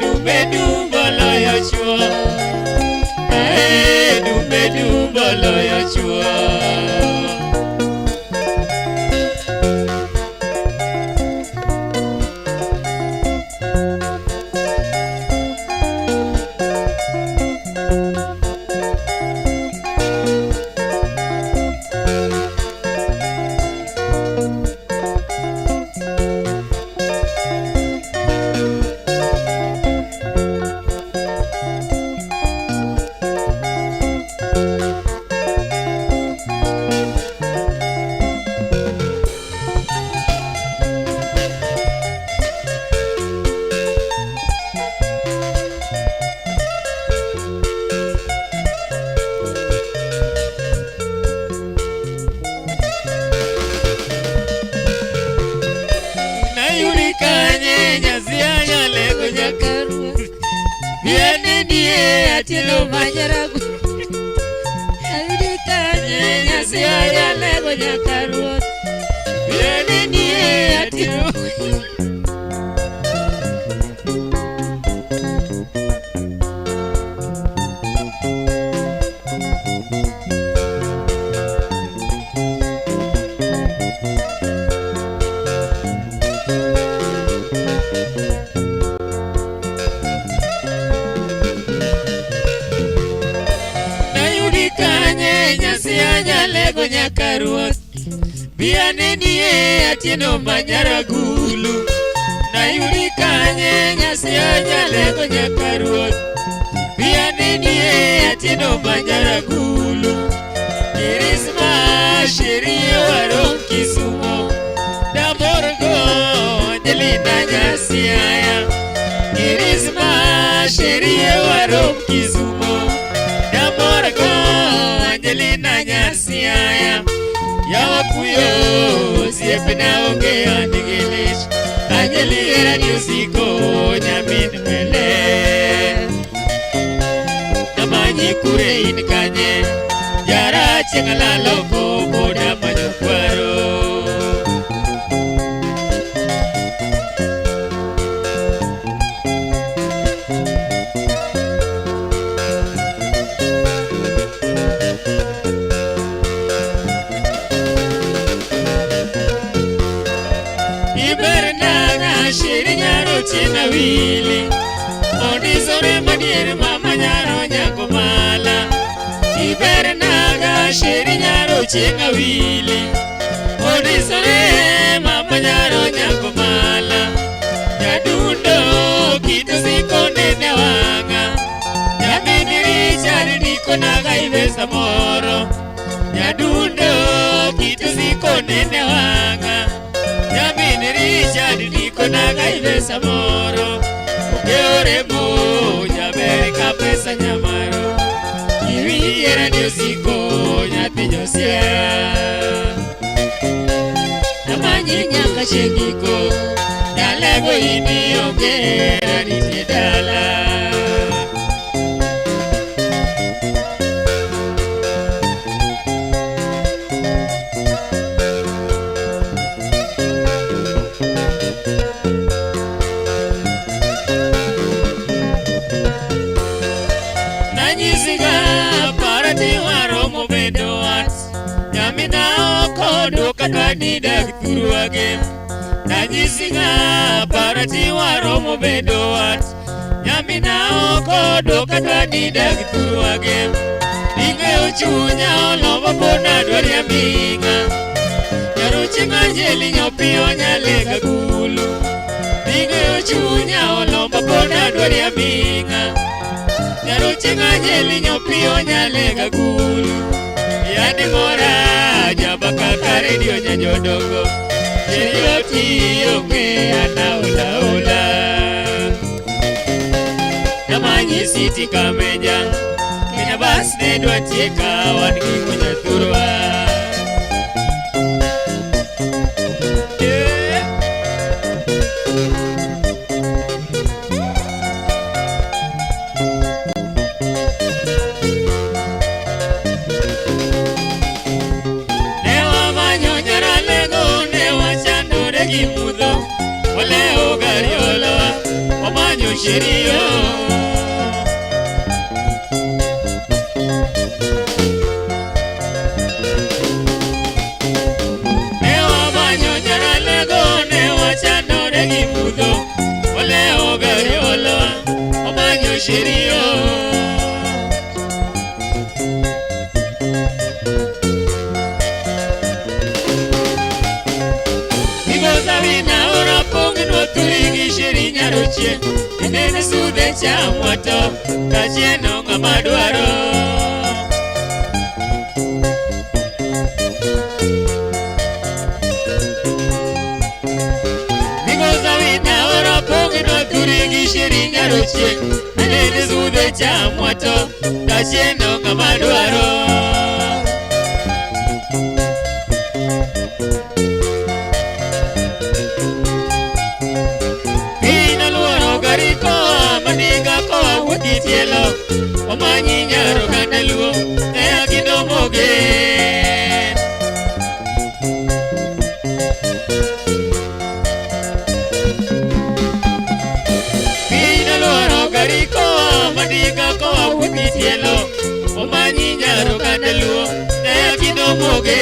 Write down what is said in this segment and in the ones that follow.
dumbe dumbolo yochwo. Dumbe dumbolo yochwo. Atieno manyaragu Ayurikanye nyasiya ya lego nyakaruot Birane niye atieno Lego nyakaruot Biane niye atieno manyaragulu Nayudi kanye nyasiya lego nyakaruot Biane niye atieno manyaragulu Kirisma shiriye warom Kisumo Damorgo Angelina nyasiya Kirisma shiriye warom Kisumo Damorgo Angelina nyasiya Yawa kuyo Siepina onge andigilich Angeli era niusiko Nyamin mele Namanyi kure inikanye Yara chengala loko Boda manyokwaro Chena wili Ondizore maniere mama nyaro nyako mala Ibere naga sheri nyaro chenga wili Ondizore mama nyaro nyako mala Nyadundo kitu ziko nene wanga Nyamini Richard niko naga ivesa moro Nyadundo kitu ziko nene wanga Nyamini Richard niko naga ivesa moro Ukeore mo nyabere kapesa nyamaro Iwi era niusiko nyati josia Namanyi nyaka chengiko Nalego ini ongera nitedala Kadwani dak turu agem Nanyisinga parati waromo bedo wat Nyamina oko do kadwani dak turu agem Inge uchunya olomo bona dwari aminga Nyaruchinga jeli nyopio nyalega gulu Inge uchunya olomo bona dwari aminga Nyaruchinga jeli nyopio nyalega gulu Yani mora jabaka karedio nyajodongo Jerioti yonge anaula ula Namanyi siti kameja Kenya basne dwa tieka wangi kunya turwa Ole o gariola, o manyo sheria Ewa banyo nyarale gone wachano regi mudo Ole ogari oloa Obanyo sheria Turigi shiri nyaruchie Nene sude cha mwato Kachieno ngamaduaro Nigoza wina ora pongi no turigi shiri nyaruchie Nene sude cha mwato Kachieno ngamaduaro Tielo, omanyi nyaro kandaluo, ea kidomoge. Pina luaro gariko, maniga koa wuki tielo, omanyi nyaro kandaluo, ea kidomoge.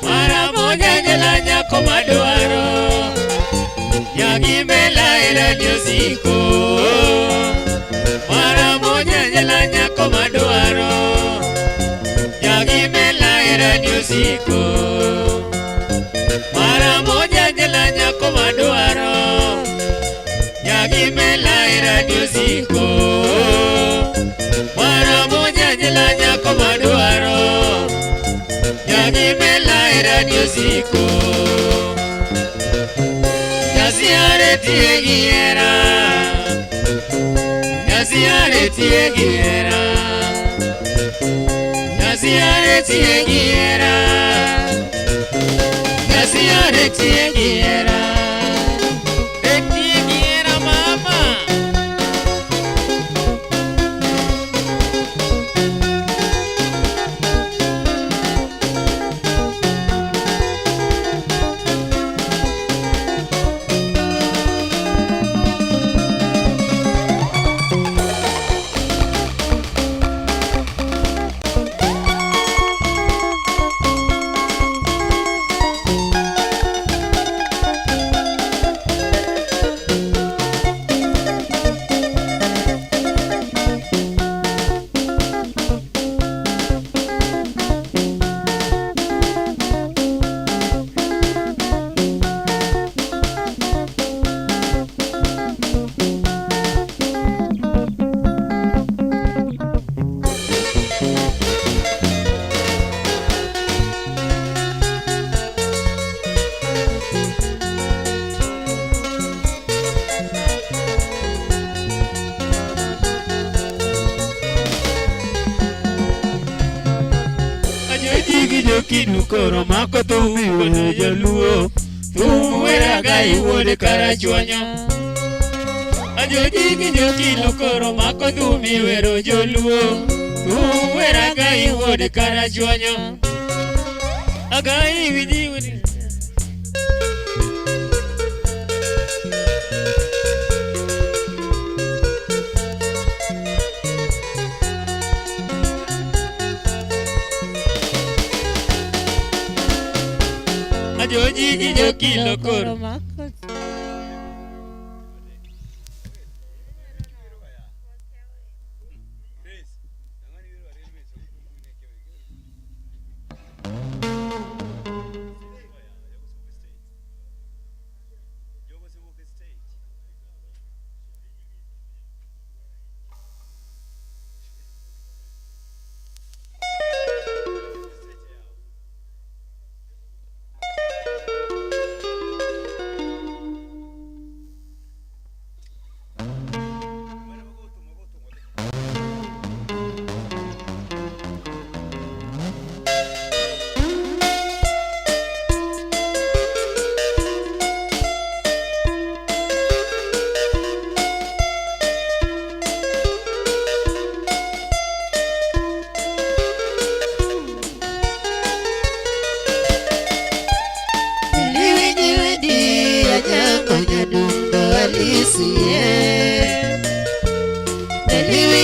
Mara moja nyela nyako maduaro Yagimela era nyusiko Mara moja nyela nyako maduaro Yagimela era nyusiko Mara moja nyela nyako maduaro Yagimela era nyusiko Yaziare tiegiera Naziare tiegiera Naziare tiegiera Naziare tiegiera Tiegiera mama Kinukoro mako tumi wone jaluo Tuwera gai wode karachuanyo Ajoji kinyo kinukoro mako tumi wero jaluo Tuwera gai wode karachuanyo Agai vidi wode Ajoji kinyo kinukoro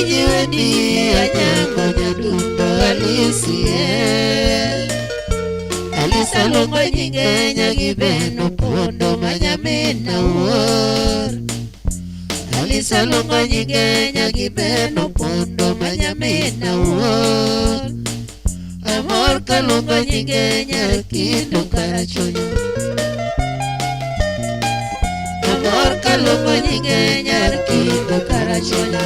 nyiweni anyango nyadundo alisie Alisalongo nyinge nyagibeno pondo manyamina uor Alisalongo nyinge nyagibeno pondo manyamina uor Amor kalongo nyinge nyakindo karachonyo Amor kalongo nyinge nyakindo karachonyo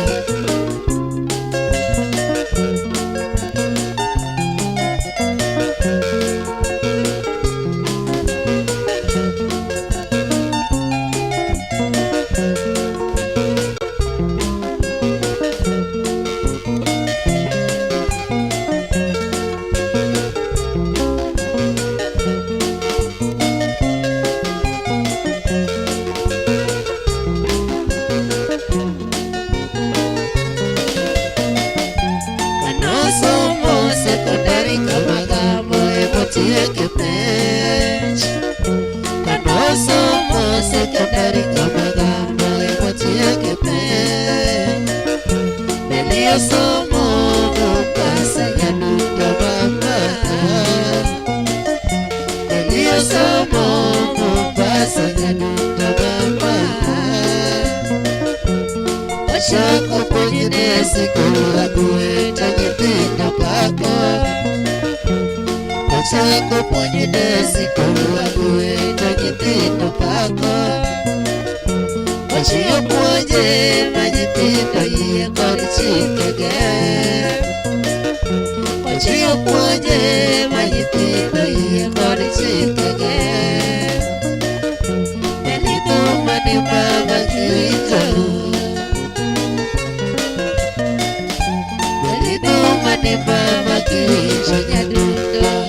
Chako kwenye nesi kula kueta nyipinda pako Chako kwenye nesi kula kueta nyipinda pako Wachio kwenye majipinda iye kori chikege Wachio kwenye majipinda iye kori chikege Neliduma ni mama kiwita ni mama kiricho nyadundo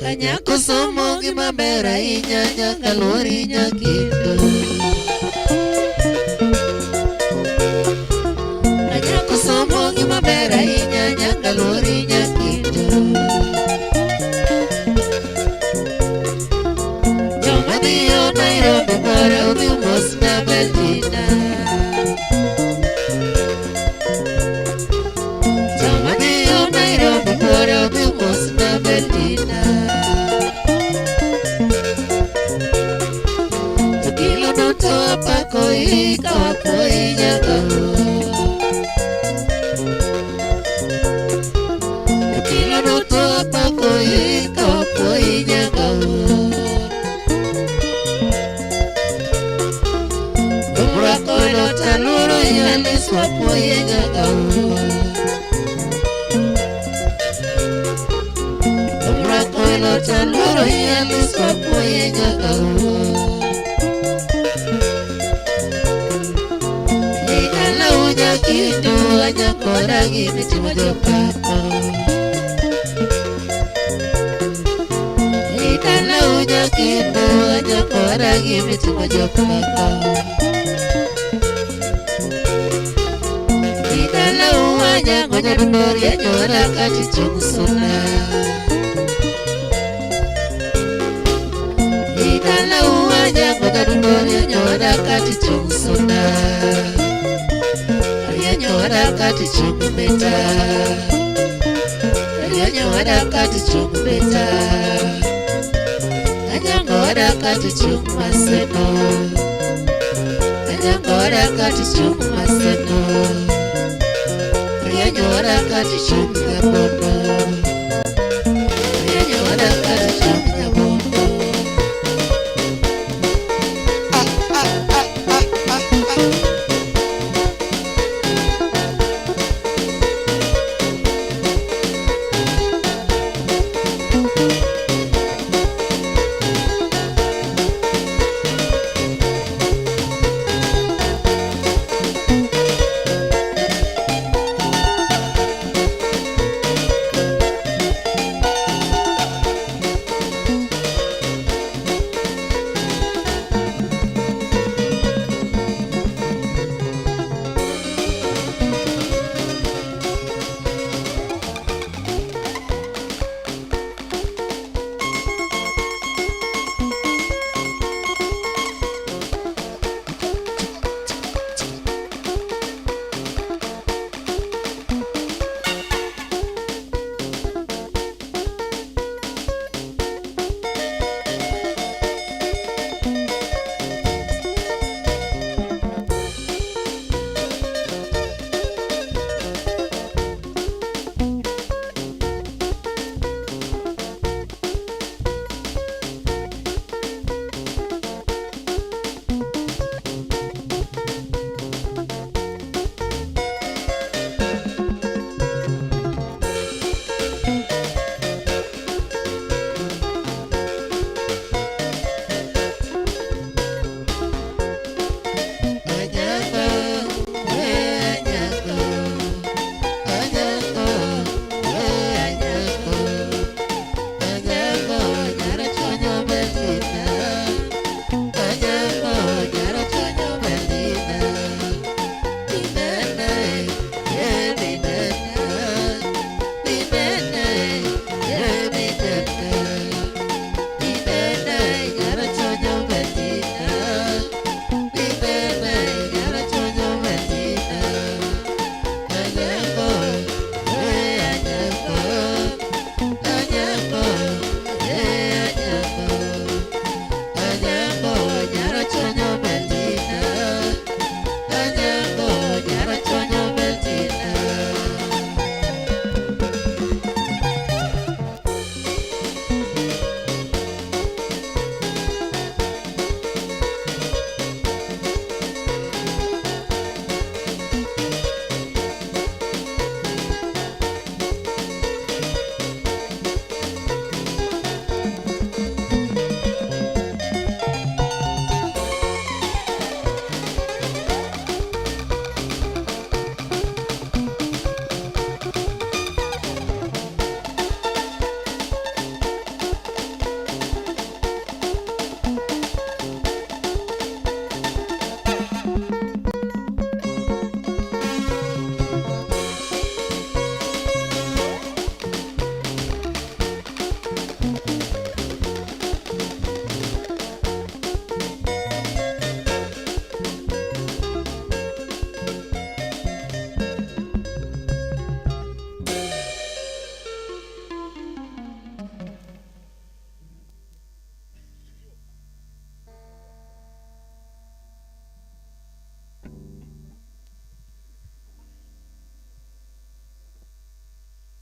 Kanyako somo gimabera inyanya kalori nyakindo Kanyako somo gimabera inyanya kalori nyakindo Jomadiyo Nairobi mara udhumos na Beldina Bora vimos na Beldina Tukilo nuto apako ika wapo inyagao Tukilo nuto apako ika wapo inyagao Umrako ilota luro yalis wapo inyagao Taluro yalis wapo inyagao Igala unya kido anyakora gimiti mojopako Igala unya kido anyakora gimiti mojopako Igala uanya ngonya dundori anyora kati chungsuna Igala uanya ngonya dundori anyora kati chungsuna Anyora kati chungumeta Anyora kati chungumeta Anyora kati chungumaseno Anyora kati chungumaseno Anyora kati chungumabono Anyora kati chungumabono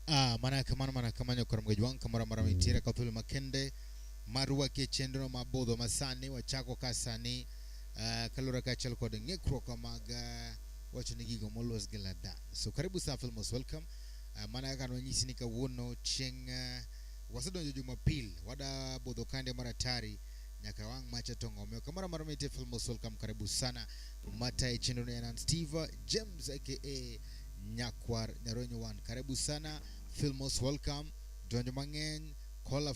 mana kamanya kwa mgejwang kamara mara mitira kathulu makende marua ke chendro mabodo masani wachako kasani kalura kachal ko de kro kamaga wacho nigigo molos gelada. So karibu sa Filmos welcome. Mana kan wanyisi nika wono cheng wasado Jumapil wada bodo kande maratari nyakawang macha tongomeo kamara mara mitira Filmos welcome karibu sana mata chendro na Steve James aka Nyakwar Nyaronyo One karibu sana Filmos welcome donjo mangen kola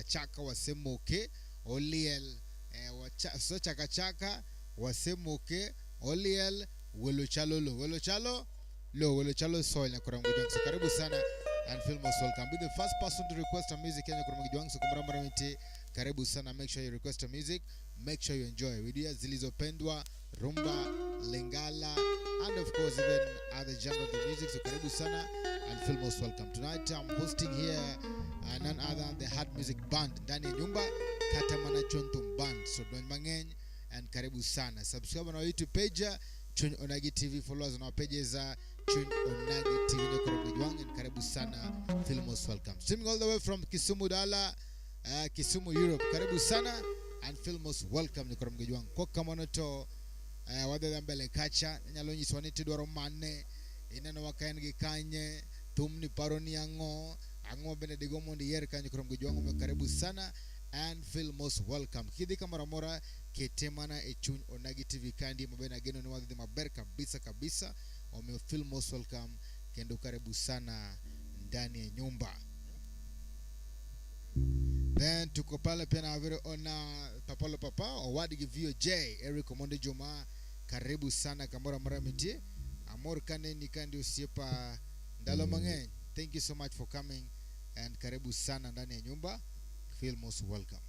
chaka wasemoke oliel so chaka wasemoke oliel welo chalo soil na kuramgujang. So karibu sana and Filmos welcome. Be the first person to request a music Kenya kuramgujang. So kumara miti karibu sana. Make sure you request a music, make sure you enjoy video zilizopendwa rumba, lingala, and of course even other genre of the music. So karibu sana and Filmos welcome. Tonight I'm hosting here none other than the Hard Music Band ndani ya nyumba Katamana Chontum Band. So don mangen and karibu sana. Subscribe on our YouTube page Chun Onagi TV, follow us on our pages Chun Onagi TV and karibu sana Filmos welcome. Streaming all the way from Kisumu Dala, Kisumu Europe. Karibu sana and Filmos welcome ni Koromgejwang. Kwa kamonoto wada dambele kacha nyalonyi swaniti dwaro mane inano wakaengi kanye tumni paroni ango benedigo mondi yer kanye Koromgejwang karibu sana and Filmos welcome. Kidi kamaramora ketemana echun Onagi TV kandi mabena geno ni wadhi maber kabisa ome Filmos welcome kendo karibu sana ndani ya nyumba. Then tuko pale pia na avero ona papalo papa owadi givio J Eric Omonde Juma karibu sana kamora maramiti amor kane ni kandi usiepa ndalo mangen. Thank you so much for coming and karibu sana ndani ya nyumba. Filmos welcome.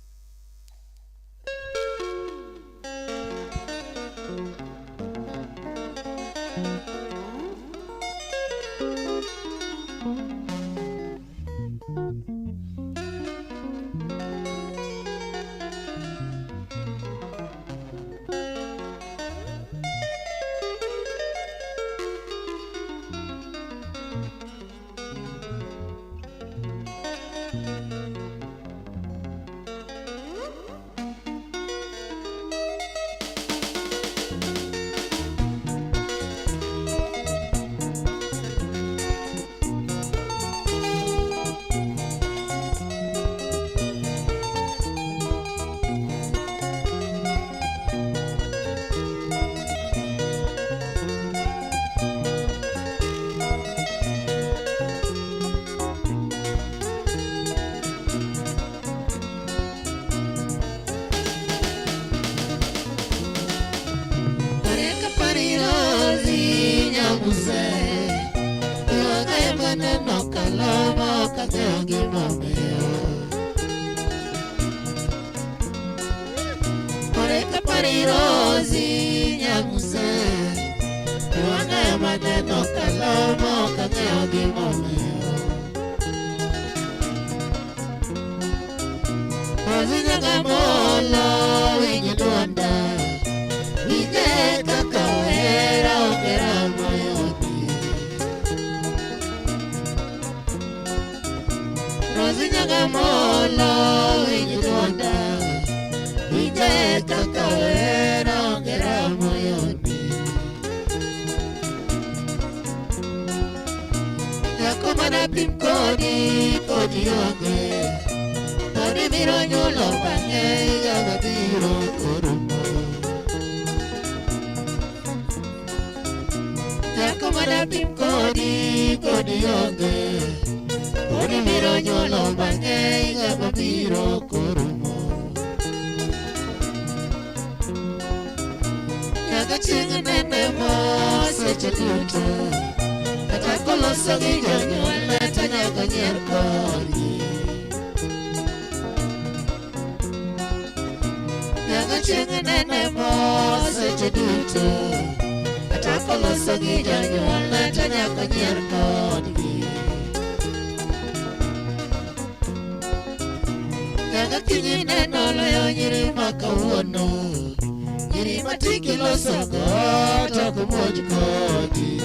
Nyiri matiki loso goto kumoji kodi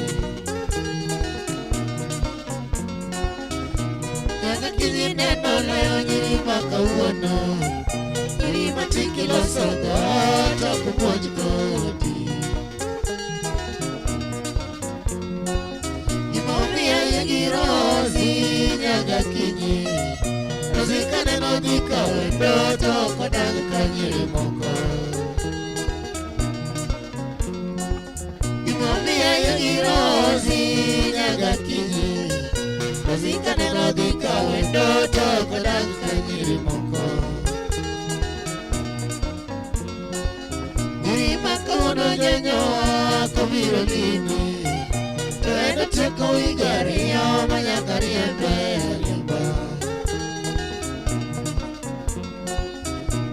gineno loyo nyiri ma kawuono, nyiri matiki loso dhoot ok muoj kodi. Gimomiyo ayie Rozi nyaka kinyi, Rozi kaneno dhi ka wendo to ok odag ka nyiri moko. Gimomiyo ayie Rozi nyaka kinyi, Rozi kaneno dhi ka wendo to ok odag ka nyiri moko. Nyiri ma kawuono janyowa kobiro limi, to en otieko higa ariyo ma nyaka riembe riemba.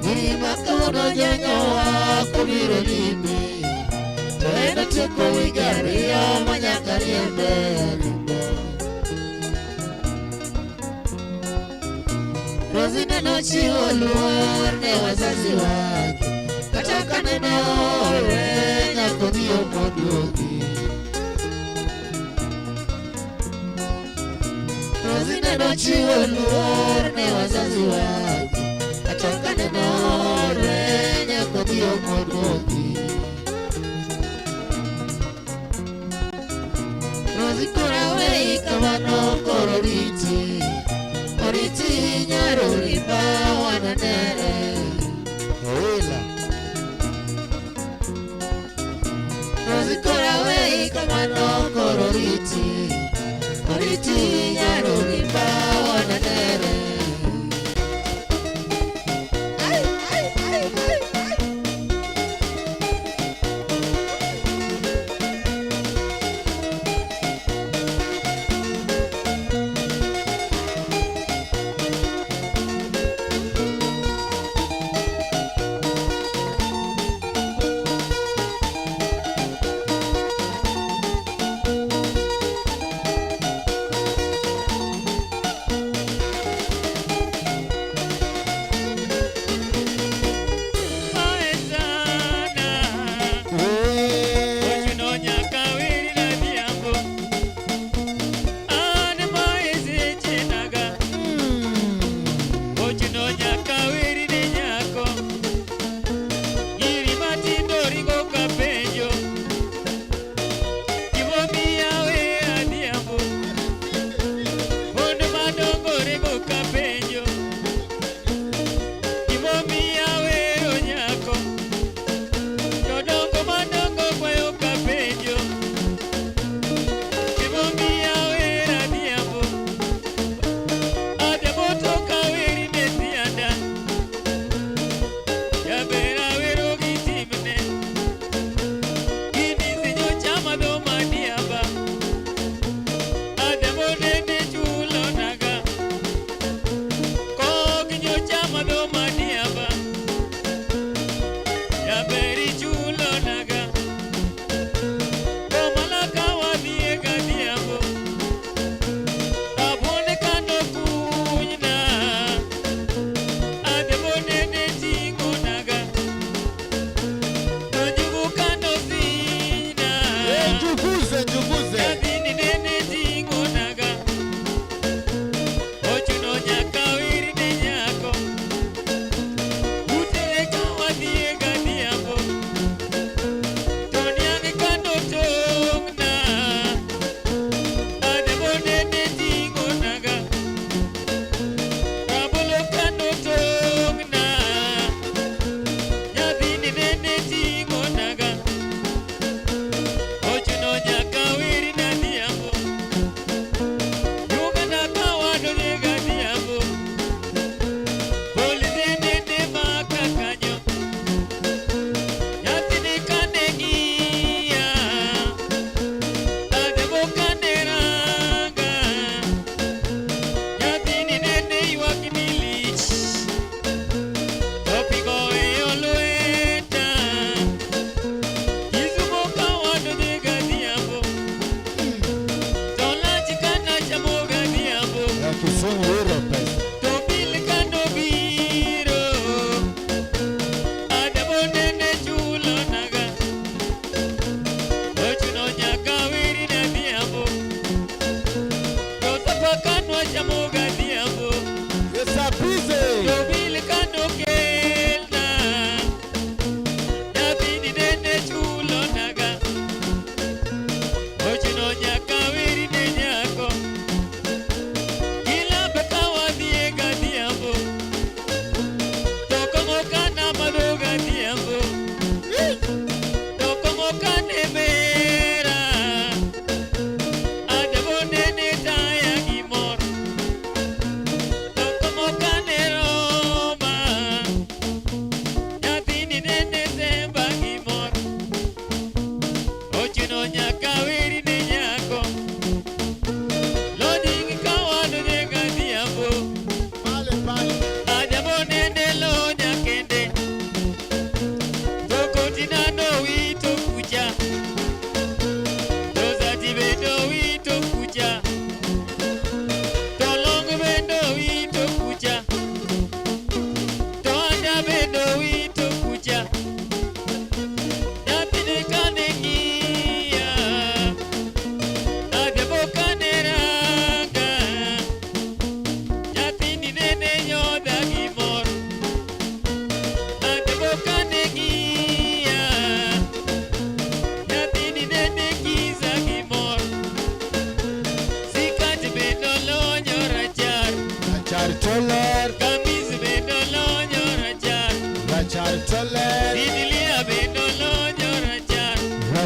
Nyiri ma kawuono janyowa kobiro limi, to en otieko higa ariyo ma nyaka riembe riemba. Rozi neno chiwo luor ne wazazi wake, kata ka nene oore nyaka odhi omoduogi. Rozi neno chiwo luor ne wazazi wake, kata ka nene oore nyaka odhi omoduogi. Rozi kora wei kamano koro riti, oriti nyaro riba wananere. Oila Rozi kora wei kamano koro riti, oriti nyaro riba wananere. Ay, ay, ay, ay, ay.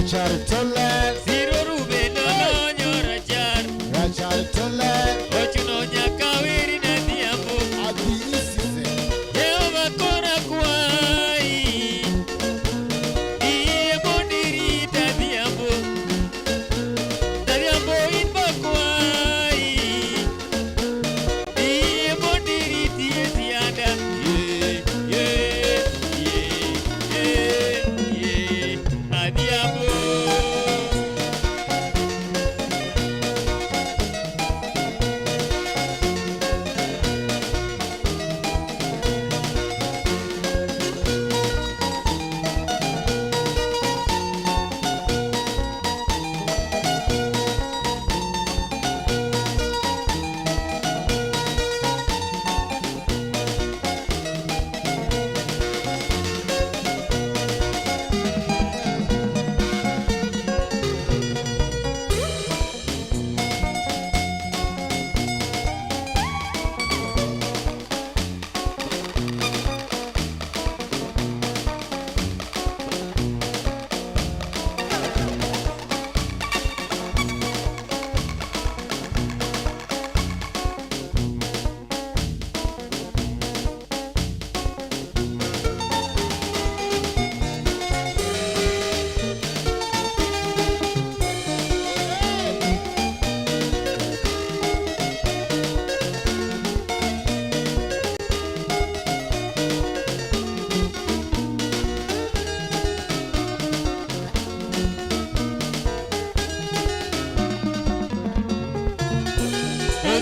Rachar Tole. Siro rubeno nonyo rachar. Rachar Tole. Ochuno nyaka weri na dhiambo. Adi Isise. Jehova kora kwai. Iye mondirita dhiambo. Dhiambo inbo kwai. Iye mondiriti etianda. Adhiambo.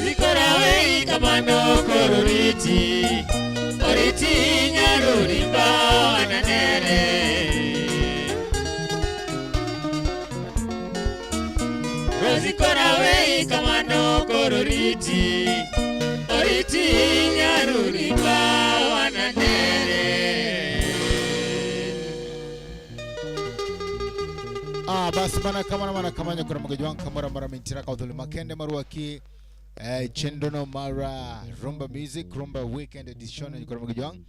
Zikorawe kamano kororiti. Oriti nyaruri bana nere. Zikorawe kamano kororiti. Oriti nyaruri bana nere. Basi mana kamanya kuna mgejo wangu kamara mara mintira kaudhuli makende maruaki Chendono Mara Rumba Music Rumba Weekend Edition kuna mgejo wangu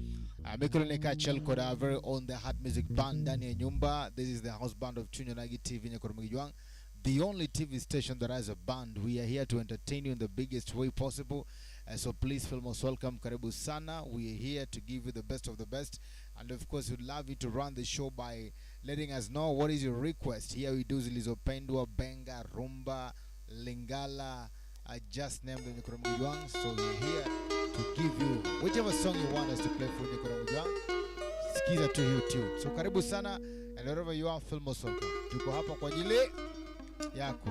Mikolo Neka Chelko da very own the Hot Music Band ndani ya nyumba. This is the house band of Chunya Nagi TV kuna mgejo wangu, the only TV station that has a band. We are here to entertain you in the biggest way possible. So please feel most welcome. Karibu sana. We are here to give you the best of the best. And of course, we'd love you to run the show by letting us know what is your request. Here we do Zilizopendwa, Benga, Rumba, Lingala. I just named the Nikuramujwang. So we're here to give you whichever song you want us to play for Nikuramujwang. Skiza to YouTube. So karibu sana. And wherever you are, feel most welcome. Tuko hapa kwa ajili yako.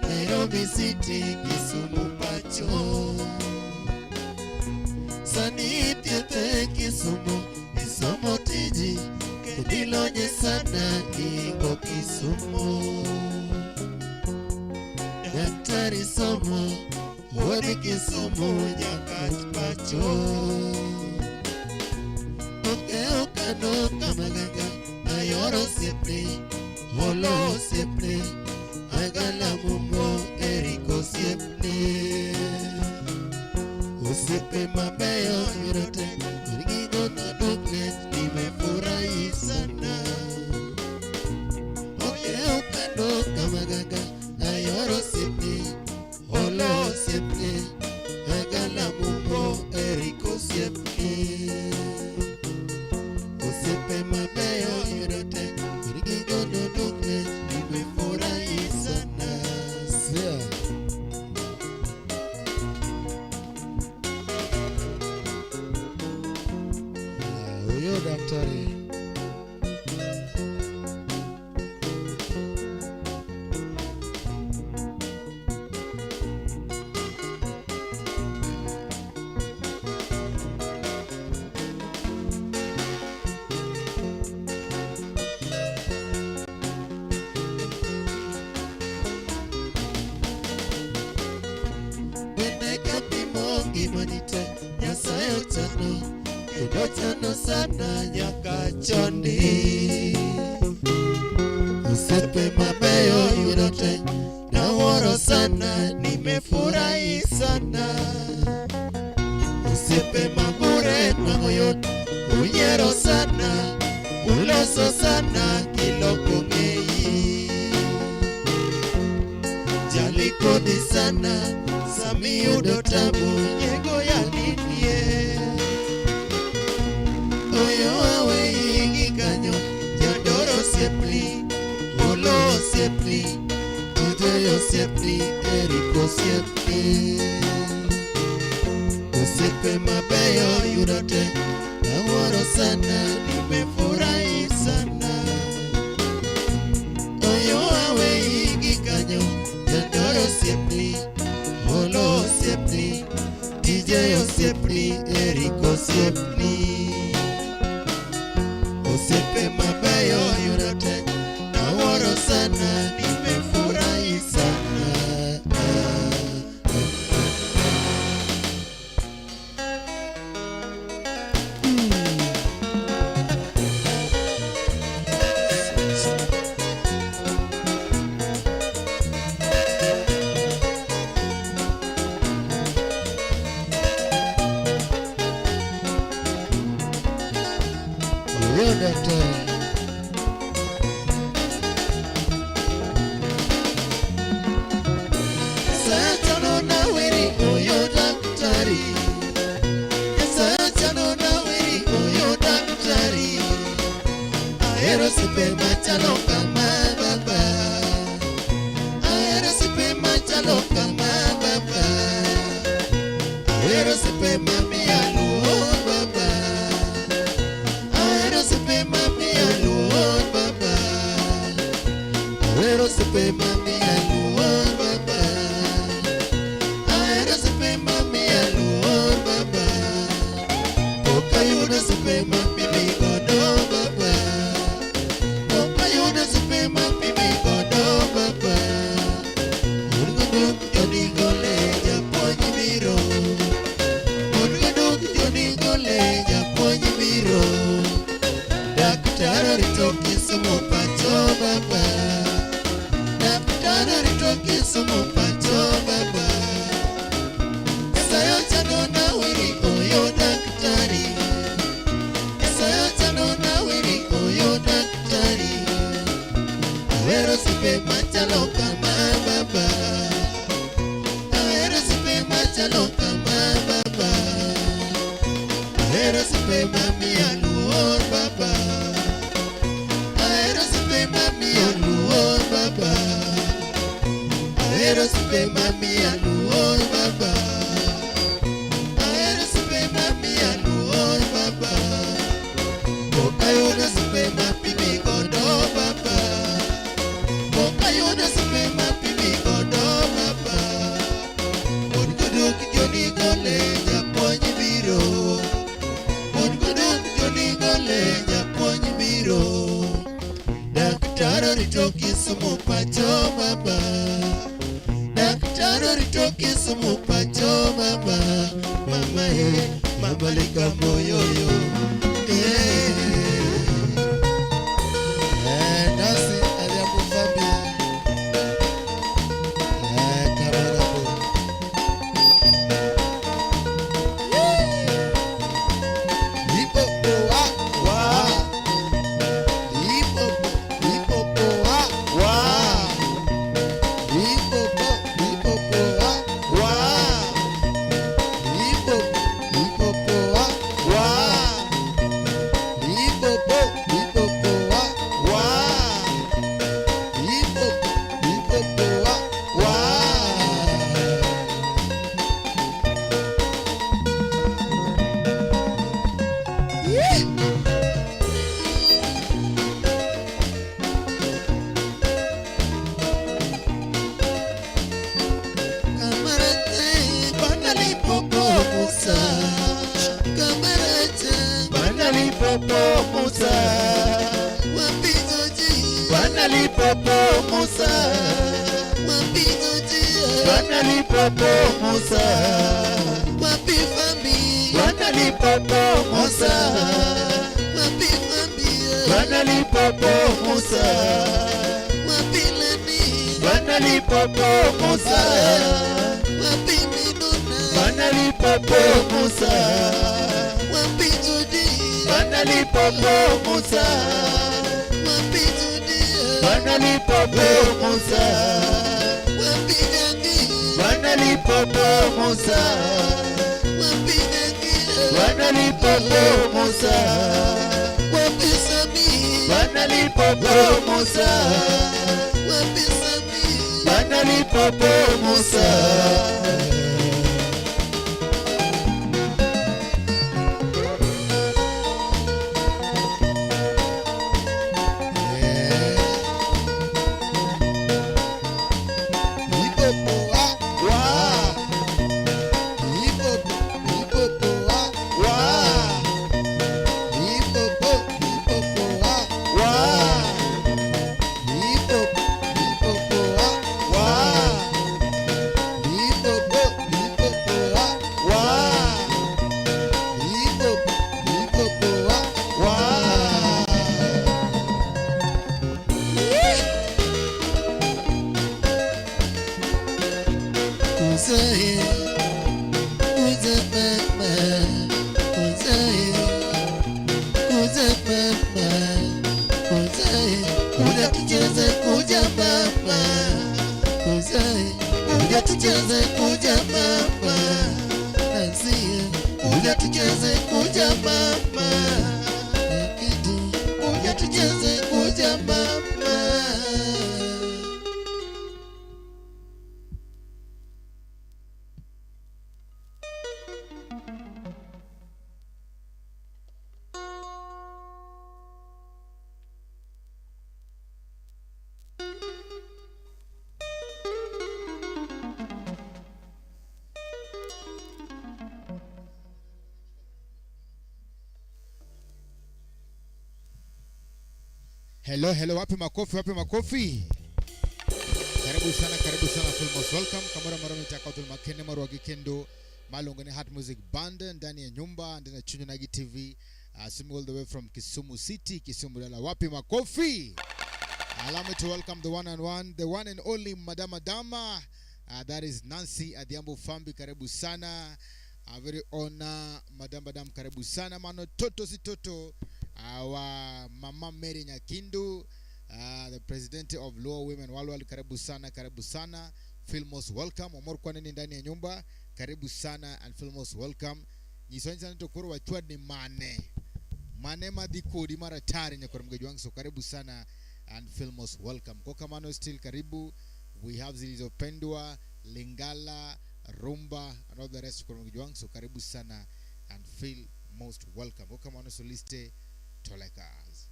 Nairobi City, Kisumu Pacho. Sanitiete Kisumu, Isomo Tiji, Kedilonye sana Ingo Kisumu. Daktari Somo, Wodi Kisumu, Nyakat Pacho. Oke Okano Kamagaga, Ayoro Sepre, Holo Sepre, Agala Mumbo Eriko siempre. Usipe mabeyo yote Urigigo na duklet nimefurahi sana. Oke ukando kamagaga Ayoro siempre, Holo siempre, Agala Mumbo Eriko siempre. Usipe mabeyo yote Urigigo na duklet nimefurahi sana. sana nyaka chondi. Usepe mabeyo yudote naworo sana, nimefurahi sana. Usepe mabure nangoyot unyero sana, uloso sana kiloko ngei. Jali kodi sana sami yudo tabu nyego ya linie. Oyo awe ingi kanyo jadoro siepli, ulo siepli, tudeyo siepli, eriko siepli. Usepe mabeyo yudote naworo sana, nimefurahi sana. Oyo awe ingi kanyo jadoro siepli, ulo siepli, tudeyo siepli, eriko siepli. Usepe mabeyo yudote naworo sana, nimefurahi sana. Satano na wiri oyo daktari, satano na wiri oyo daktari. Aero sipe machalo kama baba, aero sipe machalo kama baba, aero sipe mami aluo baba, aero sipe mami aluo baba, aero sipe mami aluo baba, aero sipe mami aluo baba, pokayudo sipe mami migodo baba, pokayudo sipe mami migodo baba. Urguduk jonigole japuonj biro, urguduk jonigole japuonj biro. Daktari rito kisomo pacho baba, daktari rito kisomo pacho baba. Sayo chano na wiri oyo daktari, sayo chano na wiri oyo daktari. Awero sipe machalo kama baba, awero sipe machalo kama baba, awero sipe mami aluor baba, awero sipe mami aluor baba, awero sipe mami aluor baba, awero sipe mami aluor baba. Pokayudo sipe mami migodo baba, pokayudo sipe mami migodo baba. Urguduk jonigole japuonj biro, urguduk jonigole japuonj biro. Daktari rito kisomo pacho baba, daktari rito kisomo pacho baba. Mama mama lika moyoyo nasi aliyakufambi kamarabo lipopo wa lipopo lipopo wa lipopo lipopo wa lipopo lipopo wa lipopo lipopo wa lipopo lipopo wa Kamarate bana lipopo musa, kamarate bana lipopo musa, wapigoji bana lipopo musa, wapigoji bana lipopo musa, wapifambi bana Lipopo Musa, wapi mwambie Bwana Lipopo Musa, wapi Leni Bwana Lipopo Musa, wapi Minuna Bwana Lipopo Musa, wapi Judi Bwana Lipopo Musa, wapi Judi Bwana Lipopo Musa, wapi Nyangi Bwana Lipopo Musa, wapi Bwana Lipopo Musa, wapi Sami Bwana Lipopo Musa, wapi Sami Bwana Lipopo Musa. Hello, wapi makofi, wapi makofi. Karibu sana Filmos welcome. Kamara mara mitaka utul makene maru wagikendo. Malungani Heart Music Band ndani ya nyumba, ndani ya Chunyu Nagi TV. Swimming all the way from Kisumu City, Kisumu Dala. Wapi makofi. Allow me to welcome the one and only Madama Dama. That is Nancy Adhiambo Fambi. Karibu sana. Very honor Madama Dam. Karibu sana. Mano toto si toto. Our Mama Mary Nyakindu, the president of Lower Women Worldwide. Karibu sana. Filmos welcome. Omor kwa nini ndani ya nyumba. Karibu sana and Filmos welcome. Nisonyi sana tokoro wachua ni mane madiko di mara tari nyakoro mgeju wangu. So karibu sana and Filmos welcome. Koka mano still karibu. We have Zilizopendwa, Lingala, Rumba and all the rest kwa mgeju wangu. So karibu sana and feel most welcome. Koka mano soliste Tolekas.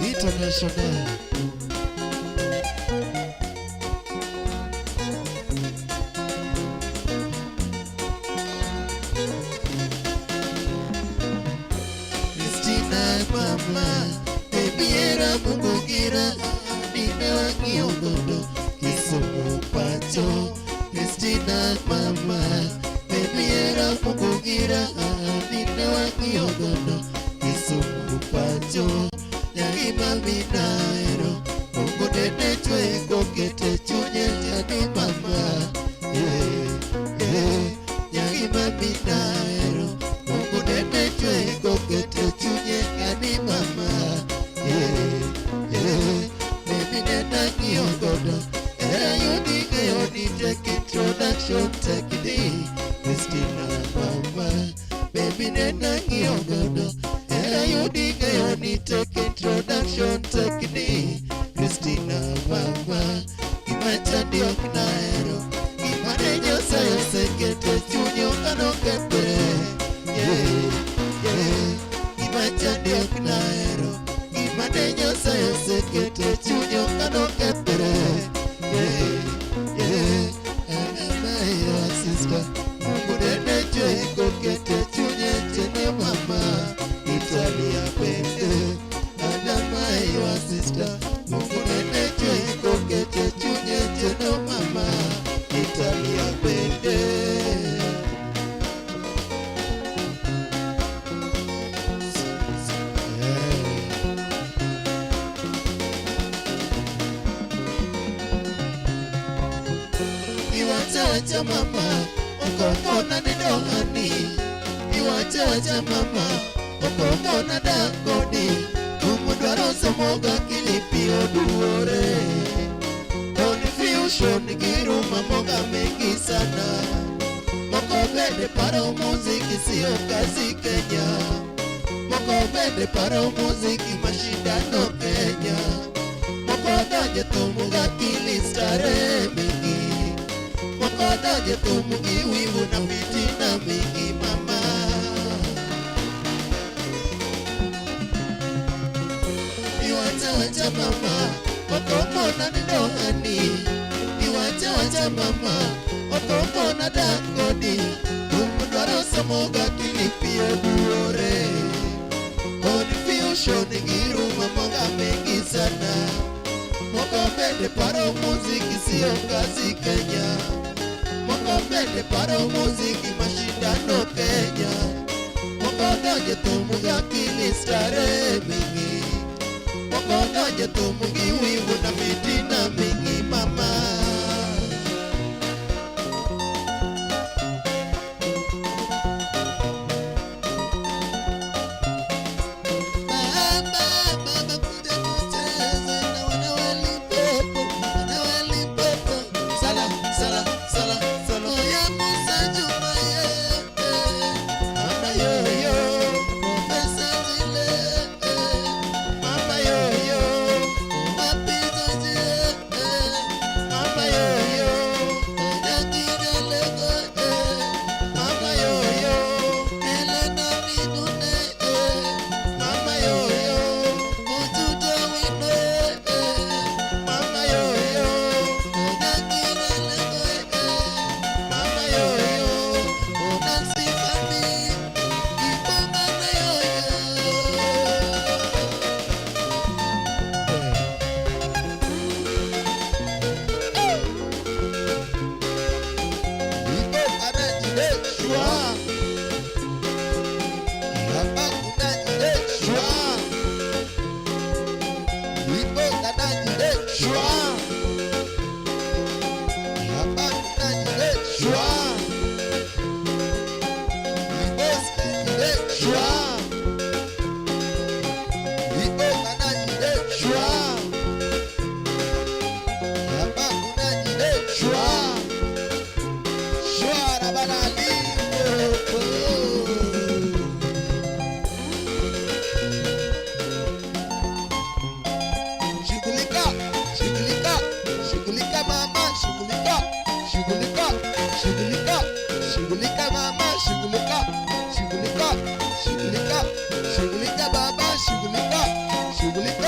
International. Christina mama, baby era mungugira, nina wakiongondo, Kisumu pacho. Christina mama, baby era mungugira, nina wakiongondo, Kisumu pacho. Nyagi mami naero, mungu nene chwe kokete chunye jadi mama. Nyagi mami naero, mungu nene chwe kokete chunye jadi mama. Baby nena kiongodo, era yodike yodi take introduction take it. Christina mama, baby nena kiongodo. Ayudinga yoni take introduction technique Christina mama Imachandi oknaero Imanejo sayo sekete chunyo kanokete Imachandi oknaero Imanejo sayo sekete chunyo kanokete Amemayo sister Mungurene joy kokete chunye chene mama Italia pende Amemayo sister Mungurene joy kokete chunye chene mama Italia pende Iwacha mama, okokona nidongani Iwacha mama, okokona dangoni Umudwaro somoga kilipi oduore Confusion giruma moga mengi sana Moko bende para muziki sio kazi Kenya Moko bende para muziki mashindano Kenya Moko daje tumuga kilistare mingi Mokadaje tumugi wivu na fitina mingi mama Iwacha mama Okomona nidongani Iwacha mama Okomona dangoni Umudwaro somoga kilipio duore Confusion giruma moga mengi sana Moko bende paro muziki sio kazi Kenya Moko bende paro muziki mashindano Kenya Moko doje tumuga kilistare mingi Moko doje tumugi wivu na fitina mingi mama Shughulika mama, shughulika, shughulika, shughulika, shughulika baba, shughulika, shughulika,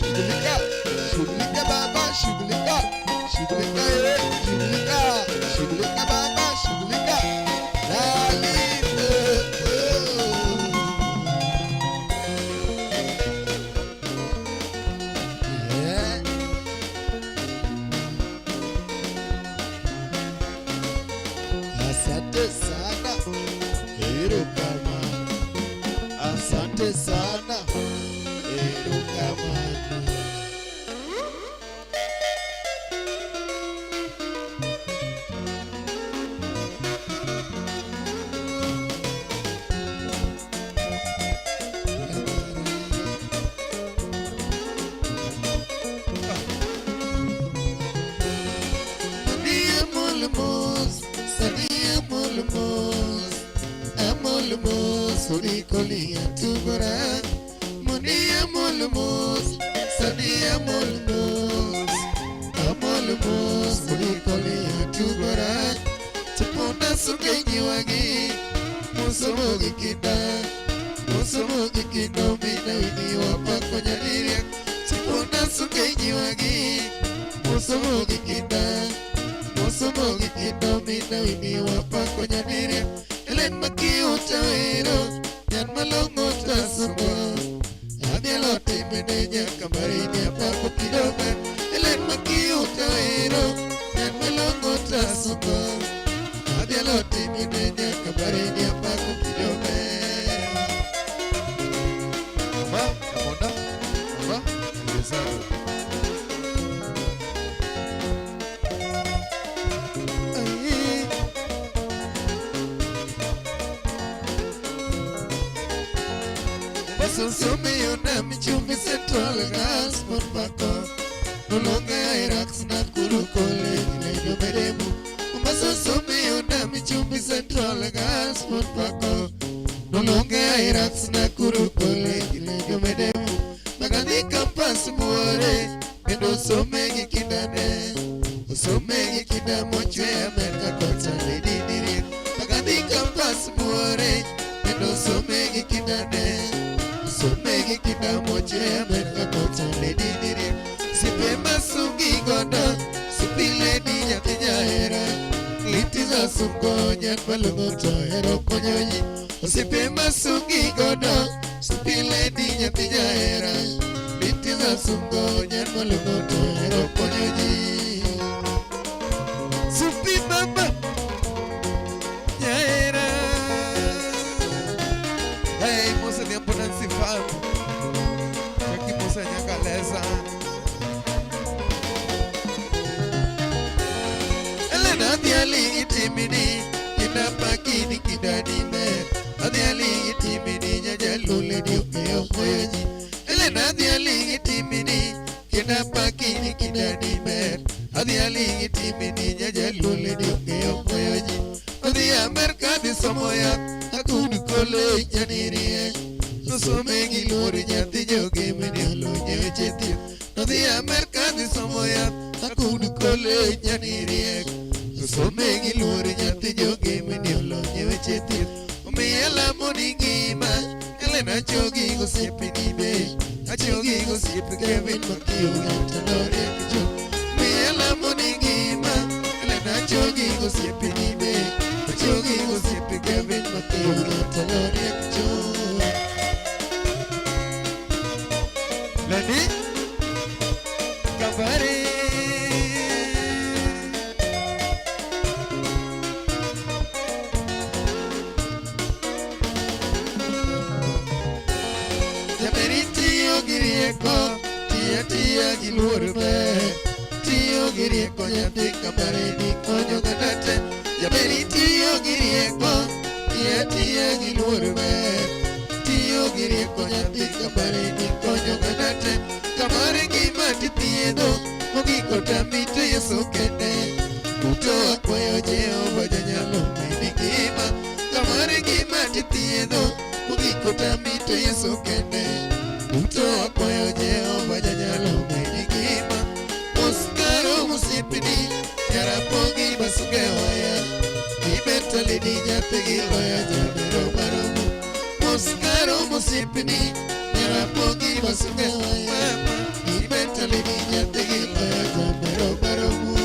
shughulika, shughulika baba, shughulika, shughulika, shughulika, shughulika baba, shughulika. Asante sana, Erukama. Asante sana, Erukama. Mulmus, Surikolia tubura Munia molumos Sania molumos Amolumos Surikolia tubura Tupona sukenyi wagi Musomogi kida Musomogi kido Mina wini wapako nyaniria Tupona sukenyi wagi Musomogi kida Musomogi kido Mina wini wapako nyaniria Elen maki utawero Nyan malongo tasumbo Abialote meneja Kambarini apako kidoga Elen maki utawero Nyan malongo tasumbo Abialote meneja Kambarini apako kidoga Mama, kamonda Mama, elezado Sume yona michumi Central Gas Monpako Nolonga Iraqs na kurukole Niledo meremu Umbaso sume yona michumi Central Gas Monpako Nolonga Iraqs na kurukole Niledo meremu Magani kampas muore Mendo sume gikidane Usume gikida mochwe Amerika kota lady niri Magani kampas muore Mendo sume gikidane Somegi kida moche Amerika kota lady niri Sipema sungi goda Supile di nyati nyahera Litiza sungo nyan malungoto hero konyonyi Sipema sungi goda Supile di nyati nyahera Litiza sungo nyan malungoto hero konyonyi Supi baba nyahera Hey, moça de ambulância fala aqui moça de galeza Ela não tem ali timidi Kina pakini kidani me Adi ali timidi Nyaja lule di ukeo moyoji Ela não tem ali timidi Kina pakini kidani me Adi ali timidi Nyaja lule di ukeo moyoji Adi Amerika di somoya Akudu kole nyanirie Nusomegi lori nyati joge Meniolo nyewe chetio Nodi Amerika di somoya Akudu kole nyanirie Nusomegi lori nyati joge Meniolo nyewe chetio Umiyala moningima Elena chogi gosiepi nibe Achogi gosiepi Kevin Makio Yantanori akicho Umiyala moningima Elena chogi gosiepi nibe Achogi gosiepi Kevin Makio Yantanori akicho Lani Kambari Jameri tiyo girieko Tia tia gilurbe Tiyo girieko Yandi Kambari ni konyo ganate Jameri tiyo girieko Tia tia gilurbe Tiyo girieko Yandi Kambari ni konyo ganate Kamari gimati tiedo Mogiko tamito yeso kende Kuto akwayo Jehova janyalo meni gima Kamari gimati tiedo Mogiko tamito yeso kende Kuto akwayo Jehova janyalo meni gima Muskaro musipini Yarapogi basuge waya Ibetali di nyategi waya Jamero barumu Muskaro musipini Yarapogi basuge waya Ibetali di nyategi waya Jamero barumu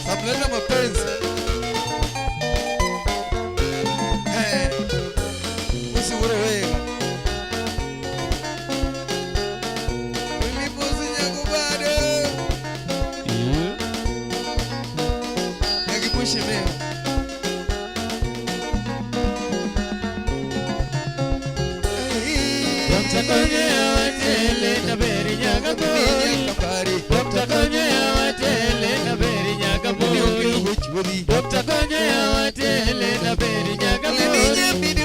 Samleta mapenzi usiure wega Dokta konyo watele na beri nyaga mori. Dokta konyo watele na beri nyaga mori. Dokta konyo watele na beri nyaga mori.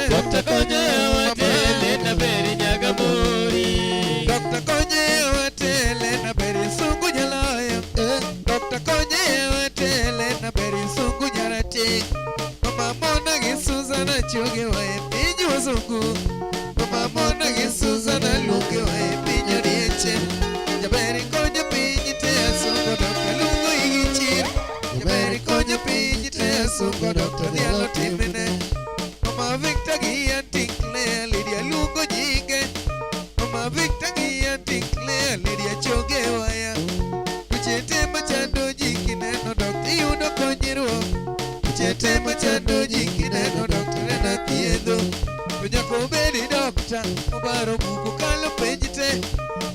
Dokta konyo watele na beri nyaga mori. Dokta konyo watele na beri sungu jalaya. Dokta konyo watele na beri sungu jarate. Mama mona gisuzana choge wae pinyo sungu. Mama mona gisuzana luge wae pinyo rieche. Jaberi konyo pinyi te sungu dokta lungo igichir. Jaberi konyo pinyi te sungu dokta dialo timine. Mama Victor Gian Tinkle Lydia lungo nyinge. Mama Victor Gian Tinkle Lydia choge waya. Kuchete machando jiki neno dokta yudo konyiruo. Kuchete machando jiki neno dokta nena thiedho. Nyako bedi dokta mubaro buko kalo penjite.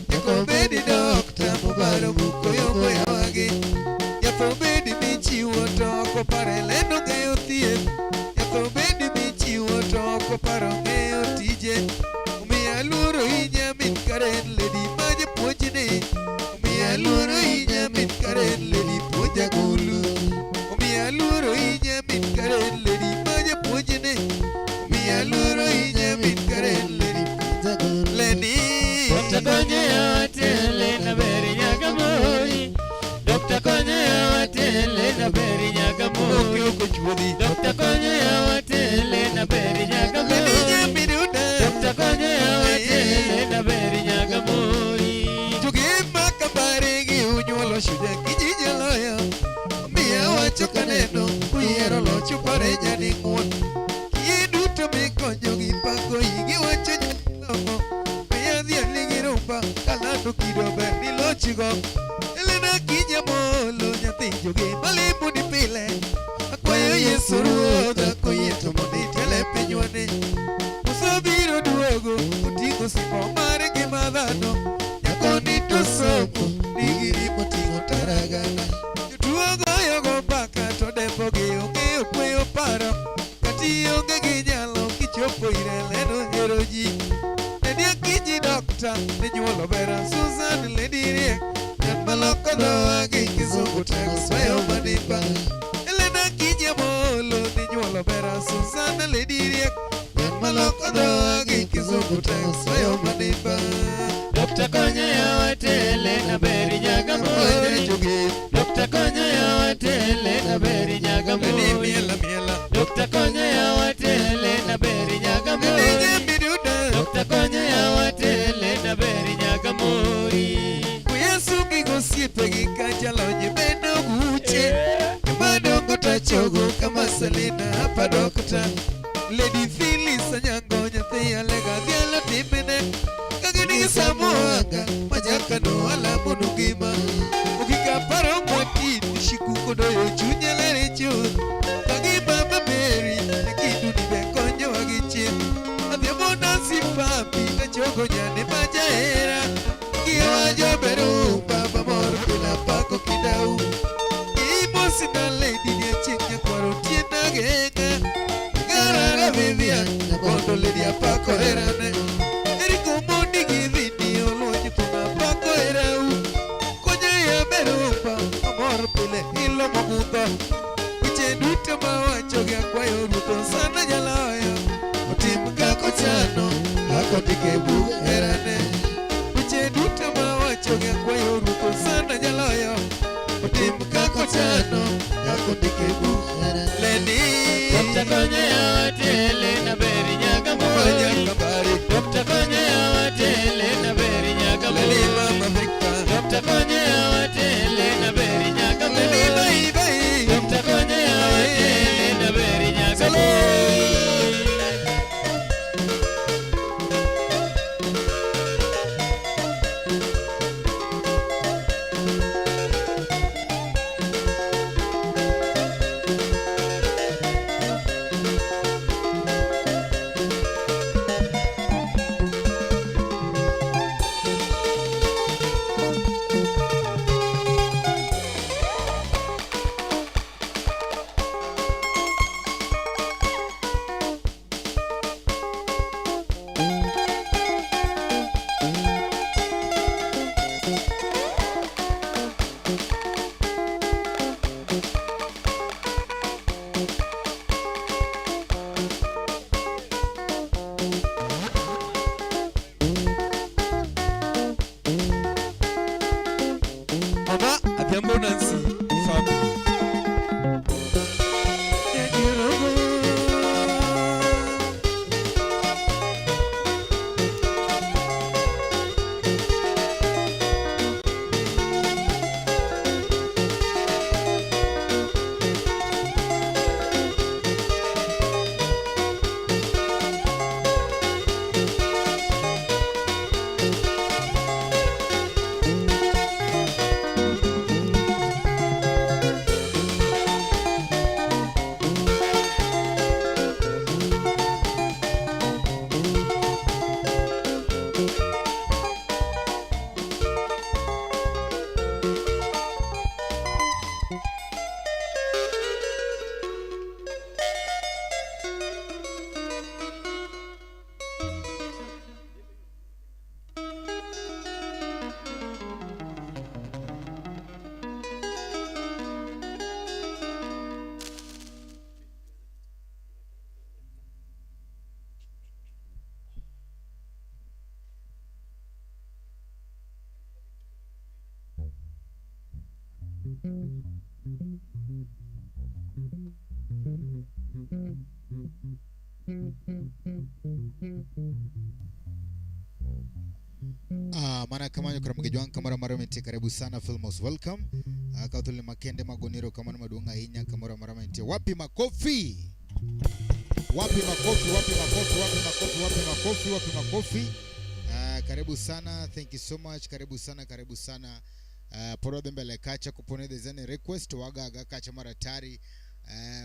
Nyako bedi dokta mubaro buko yongo yawagi. Nyako bedi michiwo toko pare lendo geyo thieth. Nyako bedi michiwo toko paro geyo tije. Umiya luoro inya min karen ledi maje puonjni. Umiya luoro inya min karen ledi puonja gulu. Umiya luoro inya min karen ledi maje puonjni. Umiya luoro inya min karen ledi puonja gulu. Ledi Dokta konyo watele na beri nyaga mori. Dokta konyo watele na beri nyaga mori. Dokta konyo watele na beri nyaga mori. Dokta konyo watele na beri nyaga mori. Tugima kabare gi unyuolo shuja kijije loyo. Miya wacho kaneno kuyiero locho pare jadi ng'uon. Kiduto mikonyo gi pako igi wacho nyalomo. Miya dhiali gi rumba kalando kido ber ni lochigo. Elena kinya molo nyathi jogima limo ni pile. Akwayo Yesu ruodha koyie to mondo itele pinywani. Usabiro duogo oting'o simo mare gi madhano. Nyako nito somo nigi rimo ting'o taragana. Jotuo goyo go mbaka to dembogi ong'eyo kweyo paro. Kati onge gi nyalo kichopo ire leno hero ji. Nedia kinyi dokta ne nyuolo bera Susan Ledirie. Yan maloko dhowa gi kizungu tego swayo manimba. Elena kinyi molo ne nyuolo bera Susan Ledirie. Yan maloko dhowa gi kizungu tego swayo manimba. Dokta konyo watele na beri nyaga mori. Dokta konyo watele na beri nyaga mori. Dokta konyo watele na beri nyaga mori. Dokta konyo watele na beri nyaga mori. Yesu gigosiepe gi kajalonye bendo guche. Madongo tachogo kama Selina hapa dokta. Lady Phyllis Anyango nyathi alega dhialo timine. Kagini samoanga majaka no ala monugima. Ukika paro mwati nishikuko doyo chunya lere chun. Kagi mama Mary nekidu nibe konyo wagichi. Adhiamo nasi papi tachogo nyane majaera. Kiwa joberu baba moro pila pako kidau. Imosi na lady ni chike kwaro tienda genga. Garara Vivian kondo lady apako herane. Eriko mondi givini oloji tuna pako herau. Konya ya berupa amor pile hilo mabuta. Uche dute mawacho gya kwayo ruto sana jalayo. Otim kako chano lako tikebu herane. Uche dute mawacho gya kwayo ruto sana jalayo. Otim kako chano lako tikebu herane. Lady Dokta konyo watele na beri nyaga mori. Dokta konyo watele na beri nyaga mori. Dokta konyo watele na beri nyaga mori. Dokta konyo watele na beri nyaga mori. Jambo Nancy Fabi. Mana kama yukura mgejwang kamara maramenti karibu sana Filmos welcome. Kautuli makende magoniro kamara madunga hinya kamara maramenti. Wapi makofi? Wapi makofi? Wapi makofi? Wapi makofi? Wapi makofi? Wapi makofi? Karibu sana. Thank you so much. Karibu sana. Karibu sana. Poro dembele kacha kupone dezene request waga aga kacha maratari.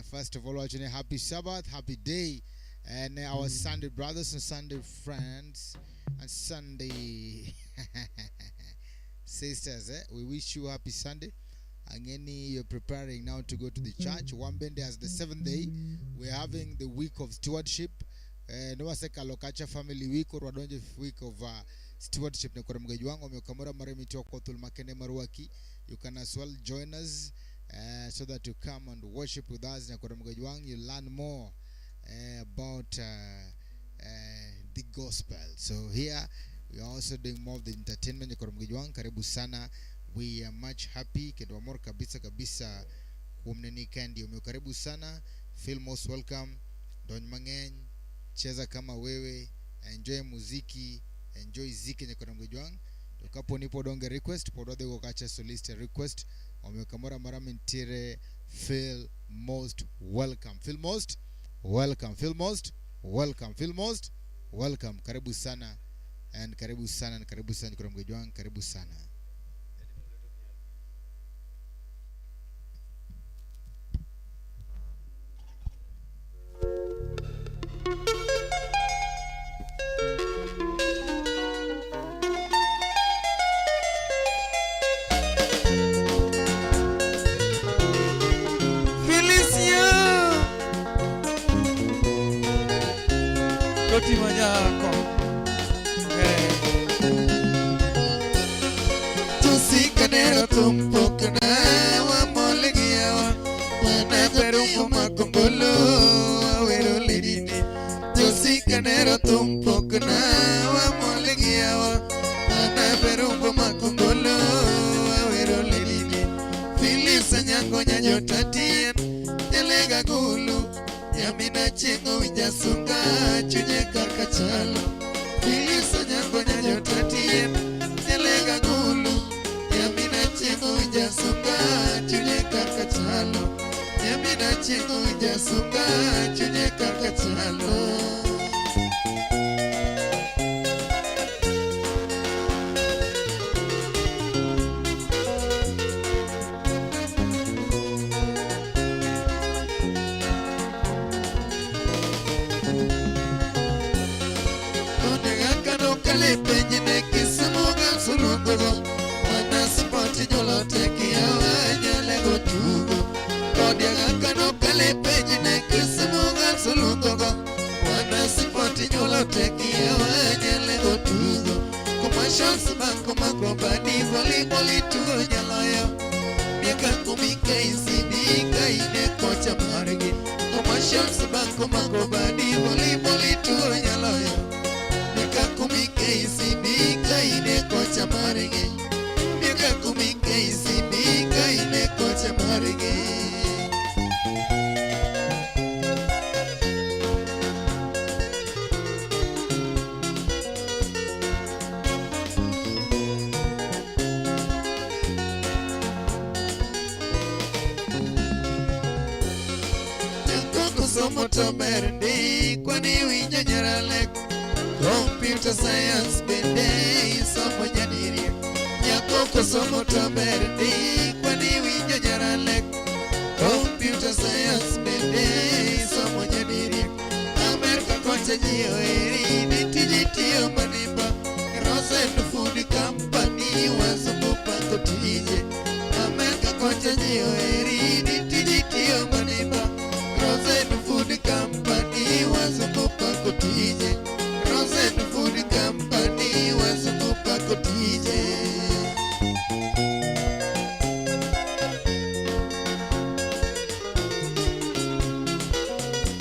First of all, watching happy Sabbath, happy day, and our Sunday brothers and Sunday friends and Sunday sisters. We wish you happy Sunday. Angeni, you're preparing now to go to the church. Wambende as the 7th day. We're having the week of stewardship. No waseka lokacha family week or wadonje week of stewardship. Ne mgejwango mekamora maremiti wakotul makende maruaki. You can as well join us. So that you come and worship with us. You learn more about the gospel. So here we are also doing more of the entertainment. Karibu sana. We are much happy. Kedwa more kabisa kabisa kumneni kandi. Karibu sana. Feel most welcome. Don mangen. Cheza kama wewe. Enjoy muziki. Enjoy ziki nyekoramgejwang. Tukapo nipo donge request. Podode gokacha solist request. Omekamora maramentire. Feel most welcome. Feel most welcome. Feel most welcome. Feel most welcome. Karibu sana. And karibu sana. And karibu sana nyekoramgejwang. Karibu sana. Koti manyako Tusikanero tumpokana wa molegia wana peruko makongolo awero lidini Tusikanero tumpokana wa molegia wana peruko makongolo awero lidini Filisa nyango nyanyo tatien Telega gulu Yamina chengo wijasunga chunye kakachalo Filisa nyango nyanyo tatien Telega gulu Yamina chengo wijasunga chunye kakachalo Yamina chengo wijasunga chunye kakachalo Penyine kisimuga sulugogo Wana sipoti nyolo teki ya wanyale gotugo Kodia gakano kale penyine kisimuga sulugogo Wana sipoti nyolo teki ya wanyale gotugo Kumashonsi banko makrobani volleyball tugo nyaloyo Miaka kumika isidi kaine kocha marigi Kumashonsi banko makrobani volleyball tugo nyaloyo KCB kaine kocha marege Miaka kumi KCB somo to ber ndiko ni winjo nyaralek. Computer science bende isomo nyadiri. Nyako somo to ber ndiko ni winjo nyaralek. Computer science bende isomo nyadiri. Amerika kocha jiyo eri nitiji tiyo maniba. Rosen Food Company wazungu pango tije. Amerika kocha jiyo eri nitiji tiyo maniba. Rosen Food Company wazungu pango tije. Rosen Food Company wazungu pango tije.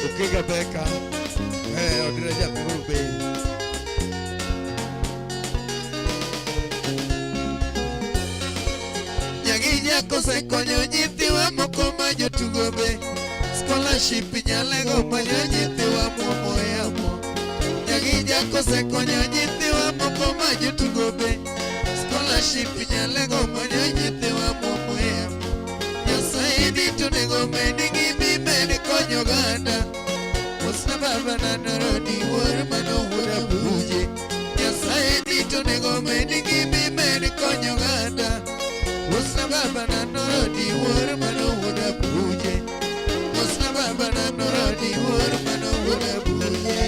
Ukiga beka odreja murube. Nyagi nyako se konyo nyithiwa moko ma jotugo be. Scholarship nyalego manyo nyithiwa momo yamo. Nyagi nyako se konyo nyithiwa moko ma jotugo be. Scholarship nyalego manyo nyithiwa momo yamo. Nyasaye dito nego medi gibi medi konyo ganda. Musna baba na narodi wuor mano wuora buje. Nyasaye dito nego medi gibi medi konyo ganda. Musna baba na narodi wuor mano wuora buje. Musna baba na narodi wuor mano wuora buje.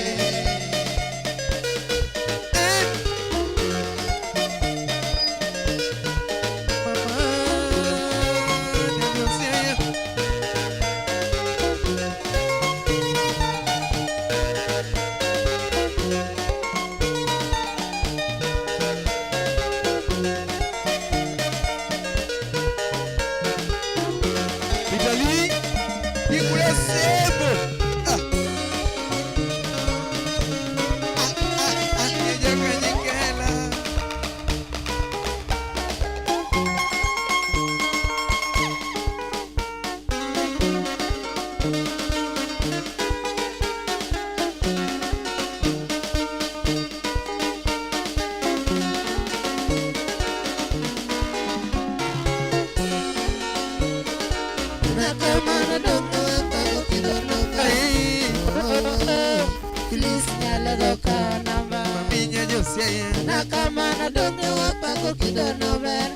Nakamana donge wapako kidono ber.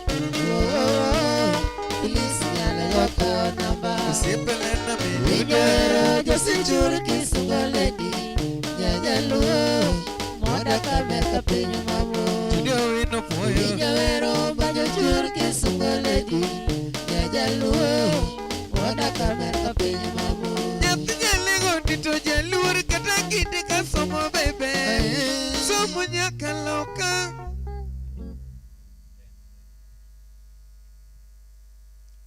Please nyala yoko namba. Usipelena Winjoro josichur kisungoledi. Nyajaluo moda kameka pinyo mamo. Studio wino poyo. Winjoro bajochur kisungoledi. Nyajaluo moda kameka pinyo mamo. Nyathi nyalego tito jaluor kata kite ka somo bebe. Somo nyaka loka.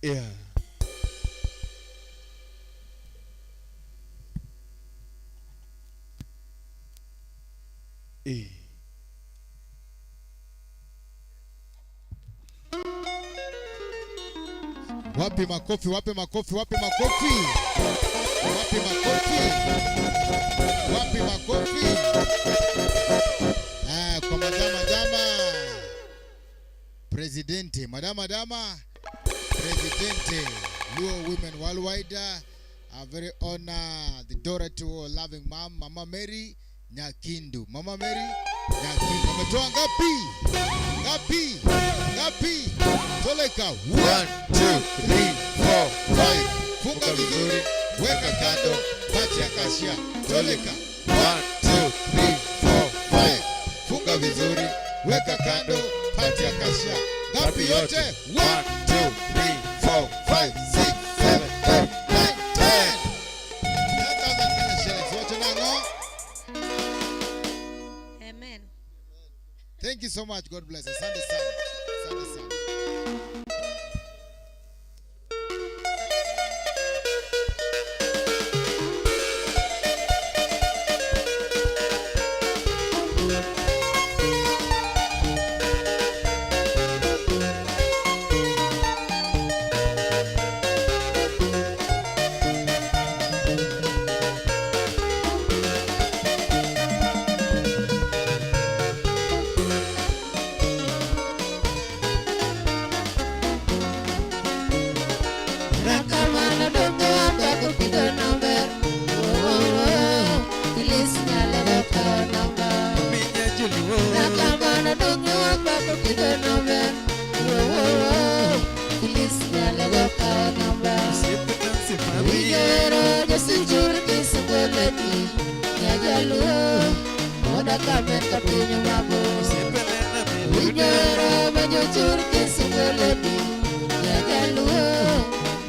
Yeah. Wapi makofi, wapi makofi, wapi makofi. Wapi makofi. Wapi makofi. Kwa madama Presidente, madama Presidente, Luo Women Worldwide, a very honor the daughter to a loving mom, Mama Mary Nyakindu. Mama Mary Nyakindu. Umetoa ngapi? Toleka 1 2 3 4 5. Funga vizuri, weka kando, pacha kashia. Toleka 1 2 3 4 5. Funga vizuri, weka kando, pacha kashia. Ngapi yote? 1 2 3 4 5 6 7 8 9 10. Yaka za Kenya shillings yote nango. Amen. Thank you so much. God bless. Asante sana. Asante sana. chur kisungoleni Nyajaluo Moda kamer kapinyo mabor Winjero banyo chur kisungoleni Nyajaluo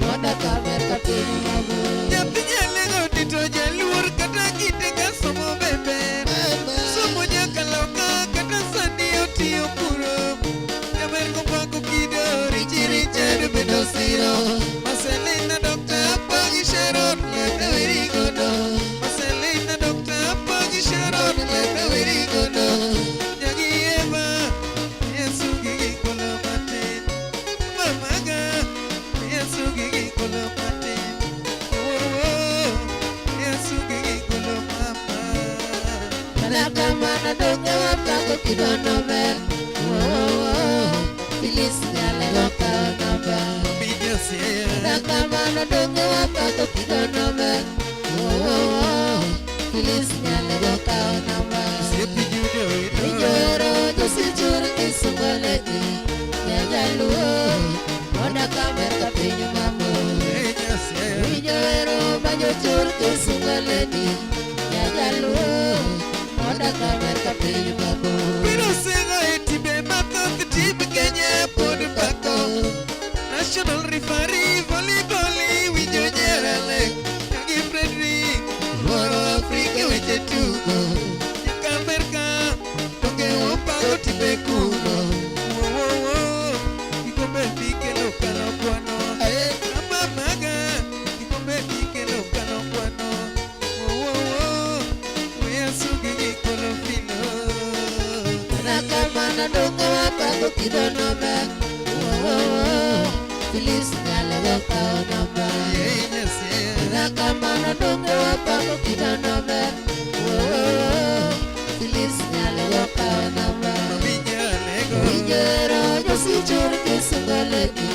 Moda kamer kapinyo mabor Nyathi nyalego dito jaluor kata kite ka somo bebe Somo nyaka loka kata sani otiyo puro Kamer kompako kido richi Richard bedo siro Marcelina Dr. Apagi Sharon leta wiri godo Marcelina Dr. Apagi Sharon leta wiri godo Nyagi Eva Yesu gigi kolo matin Mamaga Yesu gigi kolo matin Yesu gigi kolo mama Nakamana donge wapako kidono ber Bilis nyale waka namba Bijo siya Nakamana donge wapako kidono ber Bilis nyale waka namba Sepi judo ito Winjoro josi chur kisungoleni Nyajaluo Moda kamer kapinyo mabor Eja siya Winjoro banyo chur kisungoleni Nyajaluo Moda kamer kapinyo mabor Pero sega etibe mathoth tim Kenya pod pako National referee volleyball winjo nyerale Kagi Frederick Loro Afrika weche tugo Nyaka Amerika Donge wapago timbe kuno Kikombe mikelo kano kwano Amamaga Kikombe mikelo kano kwano Yesu gigi kolo filo Nakamana donge wapako kidono ber Bilis nyale waka namba Eja siya Nakamana donge wapako kidono ber Bilis nyale waka namba Winjero josi chur kisungoleni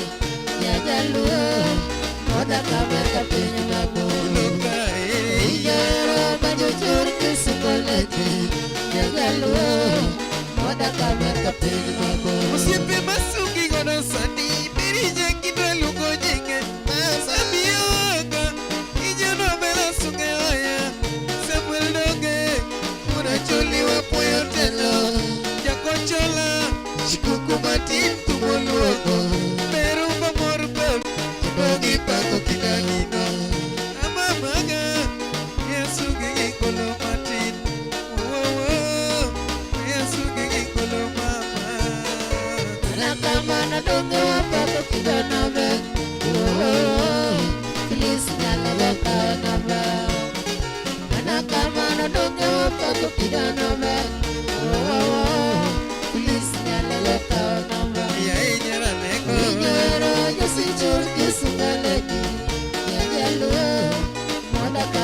Nyajaluo Moda kamer kapinyo mabor Winjero banyo chur kisungoleni Nyajaluo Moda kamer kapinyo mabor Osiepe masuki godo sani Birije kidwa lugo nyinge Samioga Ijono bela sunge oya Samuel Doge Muracholi wapoyo telo Jakochola Shikuku matin tumoluogo Merumba morbel Kibogi pako kidanino Amamaga Yesu gigi kolo matin Yesu gigi kolo mama Nakamana donge wapako kidono ber Bilis nyale waka namba